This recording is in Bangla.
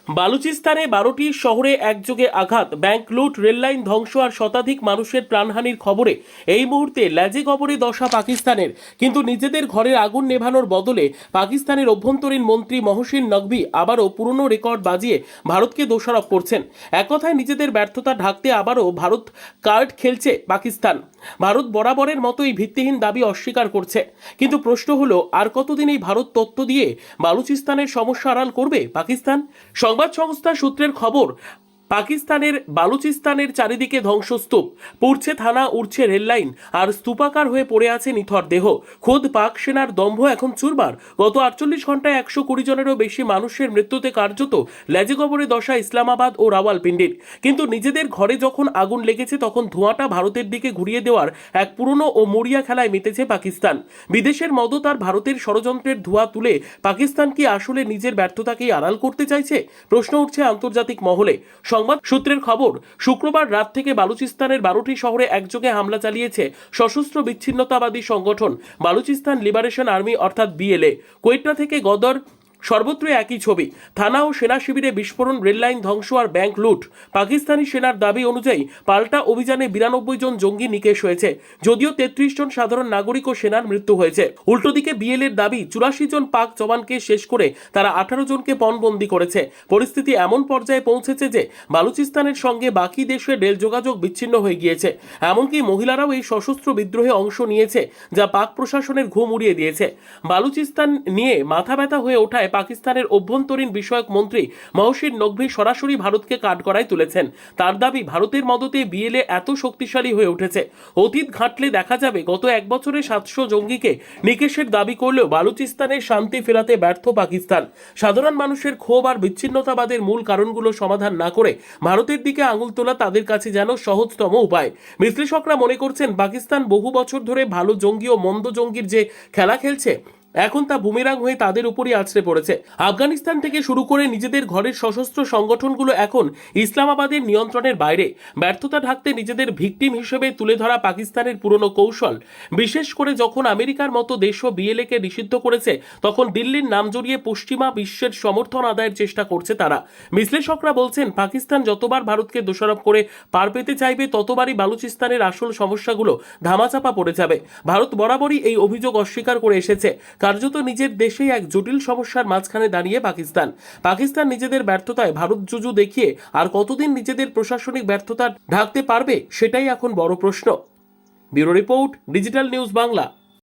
বালুচিস্তানে 12টি শহরে একযোগে আঘাত, ব্যাংক লুট, রেললাইন ধ্বংস আর শতাধিক মানুষের প্রাণহানির খবরে এই মুহূর্তে ল্যাজে গবরে দশা পাকিস্তানের। কিন্তু নিজেদের ঘরের আগুন নেভানোর বদলে পাকিস্তানের অভ্যন্তরীণ মন্ত্রী মহসিন নকভি আবারও পুরনো রেকর্ড বাজিয়ে ভারতকে দোষারোপ করছেন। এক কথায় নিজেদের ব্যর্থতা ঢাকতে আবারও ভারত কার্ড খেলছে পাকিস্তান। ভারত বরাবরের মতোই ভিত্তিহীন দাবি অস্বীকার করছে। কিন্তু প্রশ্ন হলো, আর কতদিন এই ভারত তত্ত্ব দিয়ে বালুচিস্তানের সমস্যা আড়াল করবে পাকিস্তান? সংবাদ সংস্থা সূত্রের খবর, পাকিস্তানের বালুচিস্তানের চারিদিকে ধ্বংসস্তূপ, পুড়ছে থানা, উড়ছে রেললাইন আর স্তূপাকার হয়ে পড়ে আছে নিথর দেহ। খোদ পাক সেনার দম্ভ এখন চুরমার। গত 48 ঘন্টায় 120 জনেরও বেশি মানুষের মৃত্যুতে কার্যত লেজে গবরে দশা ইসলামাবাদ ও রাওয়ালপিন্ডির। কিন্তু নিজেদের ঘরে যখন আগুন লেগেছে তখন ধোঁয়াটা ভারতের দিকে ঘুরিয়ে দেওয়ার এক পুরনো ও মরিয়া খেলায় মেতেছে পাকিস্তান। বিদেশের মদত আর ভারতের ষড়যন্ত্রের ধোঁয়া তুলে পাকিস্তান কি আসলে নিজের ব্যর্থতাকেই আড়াল করতে চাইছে? প্রশ্ন উঠছে আন্তর্জাতিক মহলে। সংবাদ সূত্রের খবর, শুক্রবার রাত থেকে বালুচিস্তানের 12টি শহরে একযোগে হামলা চালিয়েছে সশস্ত্র বিচ্ছিন্নতাবাদী সংগঠন বালুচিস্তান লিবারেশন আর্মি অর্থাৎ বিএলএ। কোয়েটা থেকে গদর, সর্বত্র একই ছবি। থানা ও সেনা শিবিরে বিস্ফোরণ, রেললাইন ধ্বংস আর ব্যাংক লুট। পাকিস্তানি সেনার দাবি অনুযায়ী পাল্টা অভিযানে 92 জন জঙ্গি নিকেশ হয়েছে, যদিও 33 জন সাধারণ নাগরিক ও সেনার মৃত্যু হয়েছে। উল্টো দিকে বিএলএর দাবি 84 জন পাক জওয়ানকে শেষ করে তারা 18 জনকে পণবন্দি করেছে। পরিস্থিতি এমন পর্যায়ে পৌঁছেছে যে বালুচিস্তানের সঙ্গে বাকি দেশের রেল যোগাযোগ বিচ্ছিন্ন হয়ে গিয়েছে। এমনকি মহিলারাও এই সশস্ত্র বিদ্রোহে অংশ নিয়েছে, যা পাক প্রশাসনের ঘুম উড়িয়ে দিয়েছে। বালুচিস্তান নিয়ে মাথা ব্যথা হয়ে ওঠায় পাকিস্তানের অভ্যন্তরীণ বিষয়ক মন্ত্রী মহসিন নকভি সরাসরি ভারতকে কাঠগড়ায় তুলেছেন। তার দাবি, ভারতের মদতে বিএলএ এত শক্তিশালী হয়ে উঠেছে। অতীত ঘাঁটলে দেখা যাবে গত এক বছরে 700 জঙ্গিকে নিকেশের দাবি করলেও বালুচিস্তানের শান্তি ফেরাতে ব্যর্থ পাকিস্তান। সাধারণ মানুষের ক্ষোভ আর বিচ্ছিন্নতাবাদের মূল কারণগুলো সমাধান না করে ভারতের দিকে আঙুল তোলা তাদের কাছে যেন সহজতম উপায়। বিশ্লেষকরা মনে করছেন, পাকিস্তান বহু বছর ধরে ভালো জঙ্গি ও মন্দ জঙ্গির যে খেলা খেলছে, এখন তা বুমেরাং হয়ে তাদের উপরই আছড়ে পড়েছে। আফগানিস্তান থেকে শুরু করে নিজেদের ঘরের সশস্ত্র সংগঠনগুলো এখন ইসলামাবাদের নিয়ন্ত্রণের বাইরে। ব্যর্থতা ঢাকতে নিজেদের ভিকটিম হিসেবে তুলে ধরা পাকিস্তানের পুরনো কৌশল। বিশেষ করে যখন আমেরিকার মতো দেশও বিএলএকে নিষিদ্ধ করেছে, তখন দিল্লির নাম জড়িয়ে পশ্চিমা বিশ্বের সমর্থন আদায়ের চেষ্টা করছে তারা। বিশ্লেষকরা বলছেন, পাকিস্তান যতবার ভারতকে দোষারোপ করে পার পেতে চাইবে, ততবারই বালুচিস্তানের আসল সমস্যাগুলো ধামাচাপা পড়ে যাবে। ভারত বরাবরই এই অভিযোগ অস্বীকার করে এসেছে। কার্যত নিজের দেশেই এক জটিল সমস্যার মাঝখানে দাঁড়িয়ে পাকিস্তান নিজেদের ব্যর্থতায় ভারত জুজু দেখিয়ে আর কতদিন নিজেদের প্রশাসনিক ব্যর্থতা ঢাকতে পারবে, সেটাই এখন বড় প্রশ্ন। Bureau report, digital news Bangla.